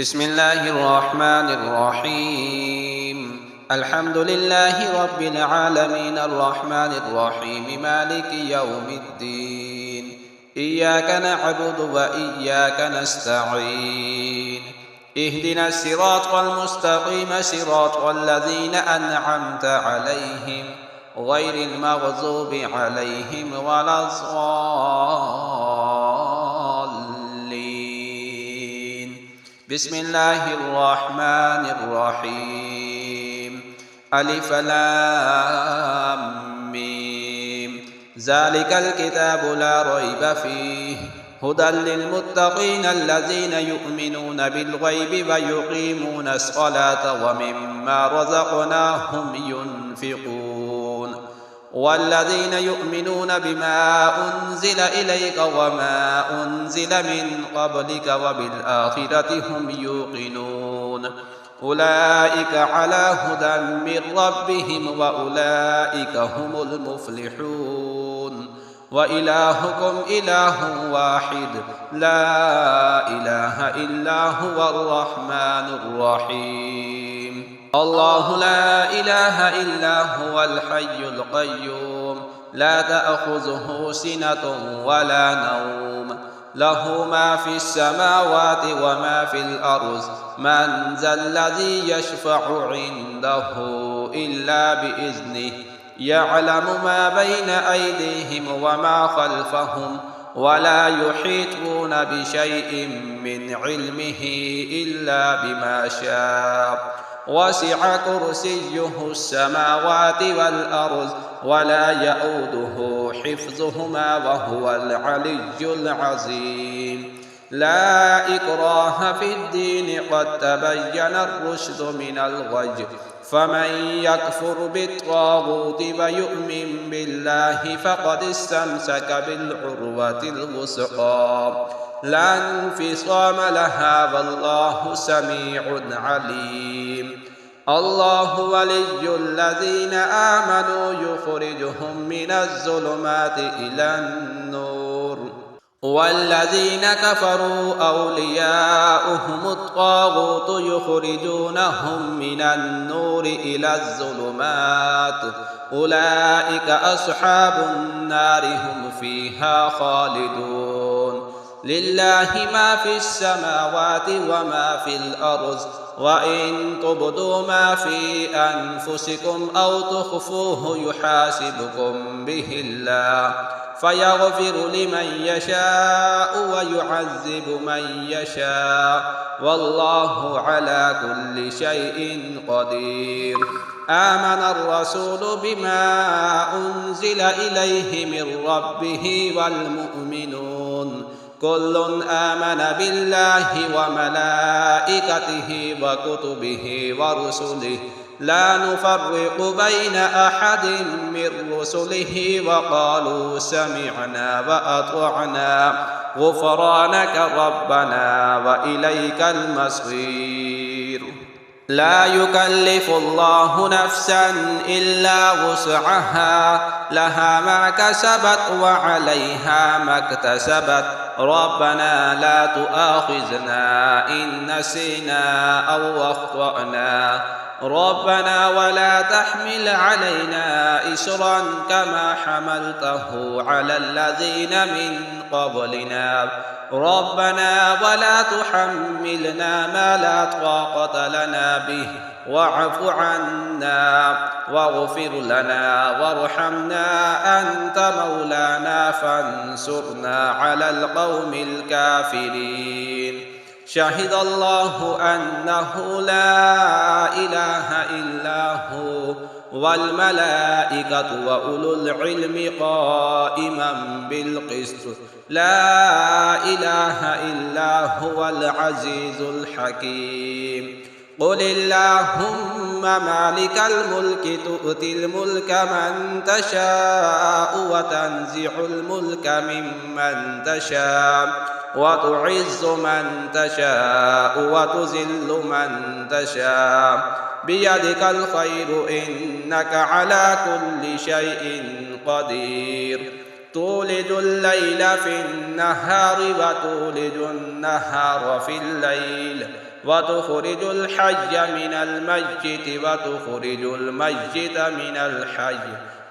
بسم الله الرحمن الرحيم. الحمد لله رب العالمين الرحمن الرحيم مالك يوم الدين. إياك نعبد وإياك نستعين. اهدنا الصراط المستقيم صراط الذين أنعمت عليهم غير المغضوب عليهم ولا الضالين. بسم الله الرحمن الرحيم. ألف لام ميم. ذلك الكتاب لا ريب فيه هدى للمتقين الذين يؤمنون بالغيب ويقيمون الصلاة ومما رزقناهم ينفقون والذين يؤمنون بما أنزل إليك وما أنزل من قبلك وبالآخرة هم يوقنون أولئك على هدى من ربهم وأولئك هم المفلحون. وإلهكم إله واحد لا إله إلا هو الرحمن الرحيم. الله لا إله إلا هو الحي القيوم لا تأخذه سنة ولا نوم له ما في السماوات وما في الأرض من ذا الذي يشفع عنده إلا بإذنه يعلم ما بين أيديهم وما خلفهم ولا يحيطون بشيء من علمه إلا بما شاء وسع كرسيه السماوات والأرض ولا يؤوده حفظهما وهو العلي العظيم. لا إكراه في الدين قد تبين الرشد من الغي فمن يكفر بالطاغوت ويؤمن بالله فقد استمسك بالعروة الوثقى لا انفصام لها والله سميع عليم. الله ولي الذين آمنوا يخرجهم من الظلمات إلى النور والذين كفروا أولياؤهم الطاغوت يخرجونهم من النور إلى الظلمات أولئك أصحاب النار هم فيها خالدون. لله ما في السماوات وما في الأرض وإن تبدوا ما في أنفسكم أو تخفوه يحاسبكم به الله فيغفر لمن يشاء ويعذب من يشاء والله على كل شيء قدير. آمن الرسول بما أنزل إليه من ربه والمؤمنون كل آمن بالله وملائكته وكتبه ورسله لا نفرق بين أحد من رسله وقالوا سمعنا وأطعنا غفرانك ربنا وإليك المصير. لا يكلف الله نفسا إلا وسعها لها ما كسبت وعليها ما اكتسبت ربنا لا تؤاخذنا إن نسينا أو أخطأنا ربنا ولا تحمل علينا إصرا كما حملته على الذين من قبلنا ربنا ولا تحملنا ما لا طاقة لنا به واعف عنا واغفر لنا وارحمنا أنت مولانا فانصرنا على القوم الكافرين. شهد الله أنه لا إله إلا هو والملائكة وأولو العلم قائما بالقسط لا إله إلا هو العزيز الحكيم. قل اللهم مالك الملك تؤتي الملك من تشاء وتنزع الملك ممن تشاء وتعز من تشاء وتذل من تشاء بيدك الخير إنك على كل شيء قدير. تولد الليل في النهار وتولد النهار في الليل وتخرج الحي من الميت وتخرج الميت من الحي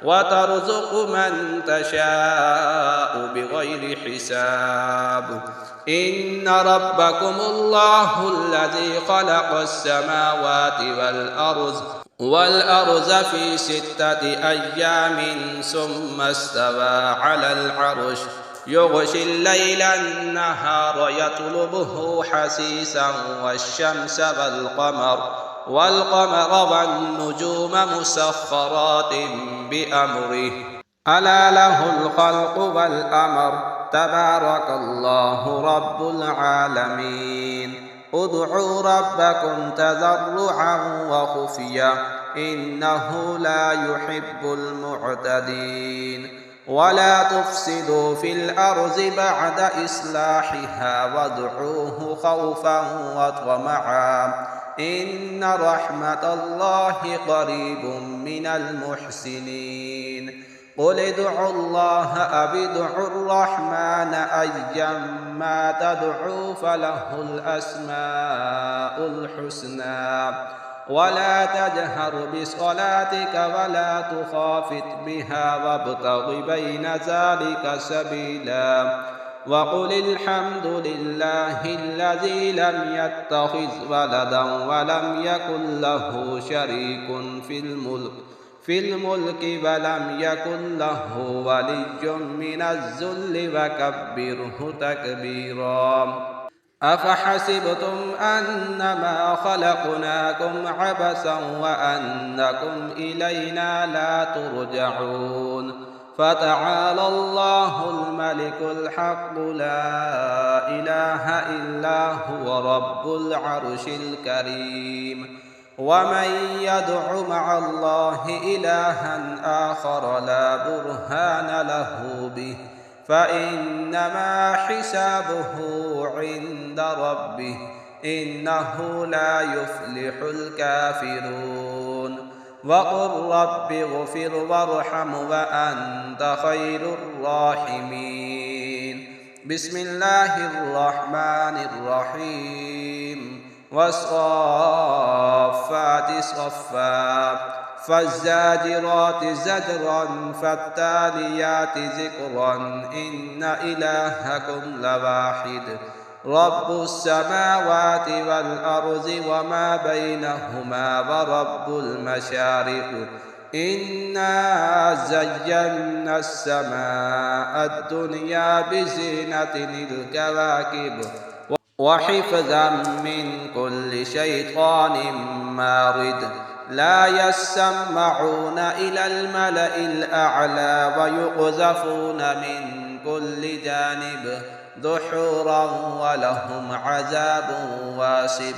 وترزق من تشاء بغير حساب. إن ربكم الله الذي خلق السماوات والأرض في 6 أيام ثم استوى على العرش يغشي الليل النهار يطلبه حثيثا والشمس والقمر والنجوم مسخرات بأمره ألا له الخلق والأمر تبارك الله رب العالمين. ادعوا ربكم تضرعا وخفيا إنه لا يحب المعتدين. ولا تفسدوا في الأرض بعد إصلاحها وادعوه خوفا وطمعا إن رحمة الله قريب من المحسنين. قل ادعوا الله أو ادعوا الرحمن أيما تدعوا فله الأسماء الحسنى. ولا تجهر بصلاتك ولا تخافت بها وابتغ بين ذلك سبيلا. وقل الحمد لله الذي لم يتخذ ولدا ولم يكن له شريك في الملك ولم يكن له ولي من الذل وكبره تكبيرا. أفحسبتم أنما خلقناكم عبثا وأنكم إلينا لا ترجعون. فتعالى الله الملك الحق لا إله إلا هو رب العرش الكريم. ومن يدع مع الله إلها آخر لا برهان له به فإنما حسابه عند ربه إنه لا يفلح الكافرون. وقل رب اغفر وارحم وأنت خير الراحمين. بسم الله الرحمن الرحيم. والصافات صفا فالزاجرات زجرا فالتاليات ذكرا إن إلهكم لواحد رب السماوات والأرض وما بينهما ورب المشارق إنا زينا السماء الدنيا بزينة الكواكب وحفظا من كل شيطان مارد. لا يسمعون إلى الملأ الأعلى ويقذفون من كل جانب دحورا ولهم عذاب واسب.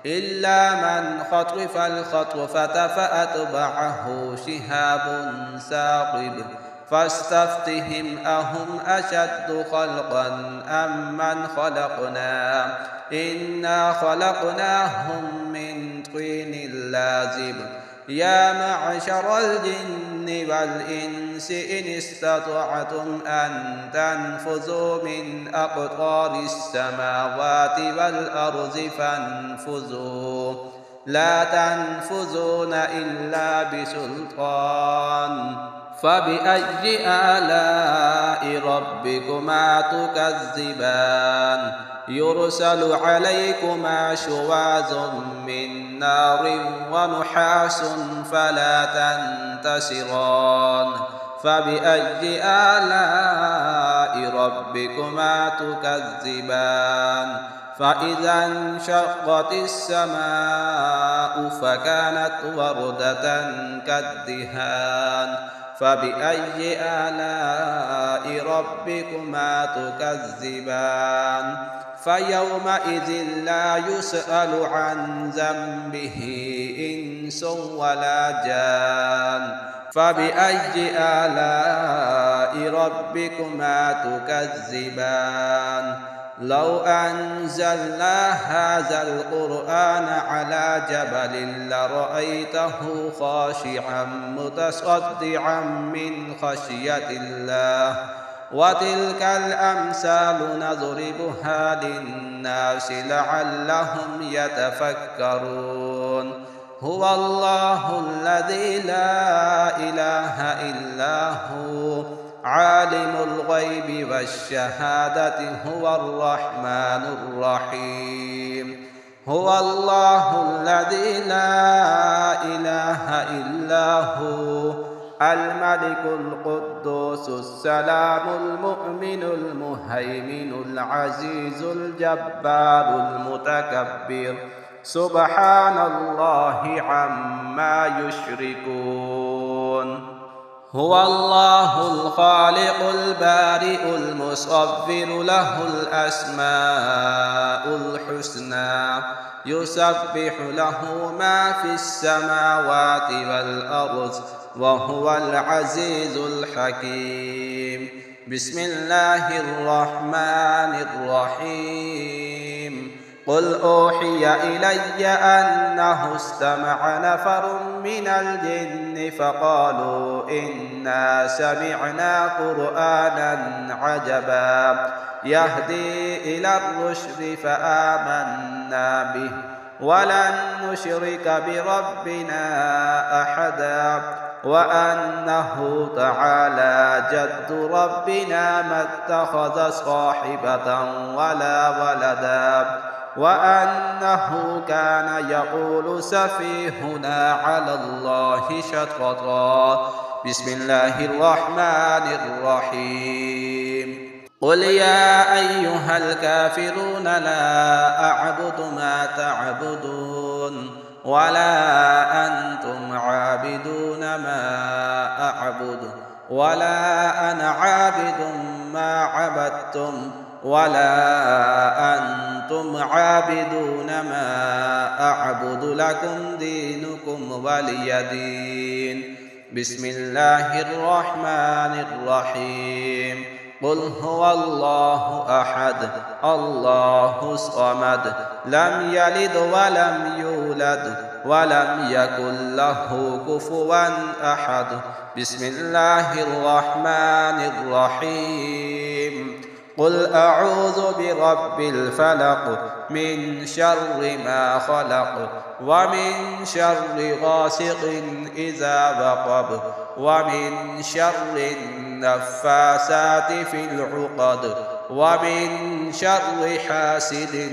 إلا من خطف الخطفة فأتبعه شهاب ثاقب. فاستفتهم أهم أشد خلقا أم من خلقنا إنا خلقناهم من طين لازب. يا معشر الجن والإنس إن استطعتم أن تنفذوا من أقطار السماوات والأرض فانفذوا لا تنفذون إلا بسلطان. فبأي آلاء ربكما تكذبان. يرسل عليكما شواظ من نار ونحاس فلا تنتصران. فبأي آلاء ربكما تكذبان. فإذا انشقت السماء فكانت وردة كالدهان. فبأي آلاء ربكما تكذبان. فيومئذ لا يسأل عن ذنبه إنس ولا جان. فبأي آلاء ربكما تكذبان. لو أنزلنا هذا القرآن على جبل لرأيته خاشعا متصدعا من خشية الله وتلك الأمثال نضربها للناس لعلهم يتفكرون هو الله الذي لا إله إلا هو عالم الغيب والشهادة هو الرحمن الرحيم هو الله الذي لا إله إلا هو الملك القدوس السلام المؤمن المهيمن العزيز الجبار المتكبر سبحان الله عما يشركون هو الله الخالق البارئ المصور له الأسماء الحسنى يسبح له ما في السماوات والأرض وهو العزيز الحكيم بسم الله الرحمن الرحيم قل أوحي إلي أنه استمع نفر من الجن فقالوا إنا سمعنا قرآنا عجبا يهدي إلى الرشد فآمنا به ولن نشرك بربنا أحدا وأنه تعالى جد ربنا ما اتخذ صاحبة ولا ولدا وأنه كان يقول سفيهنا على الله شططا بسم الله الرحمن الرحيم قل يا أيها الكافرون لا أعبد ما تعبدون ولا أنتم عابدون ما أعبد ولا أنا عابد ما عبدتم ولا أنتم عابدون ما أعبد لكم دينكم ولي دين بسم الله الرحمن الرحيم قل هو الله أحد الله الصمد لم يلد ولم يولد ولم يكن له كفوا أحد بسم الله الرحمن الرحيم قل أعوذ برب الفلق من شر ما خلق ومن شر غاسق إذا وقب ومن شر النفاسات في العقد ومن شر حاسد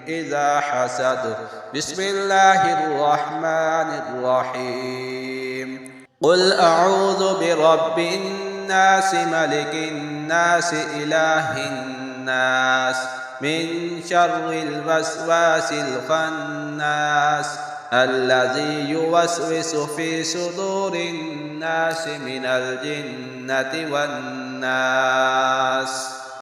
إذا حسد بسم الله الرحمن الرحيم قل أعوذ برب الناس ملك الناس إله الناس من شر الوسواس الخناس الذي يوسوس في صدور الناس من الجنة والناس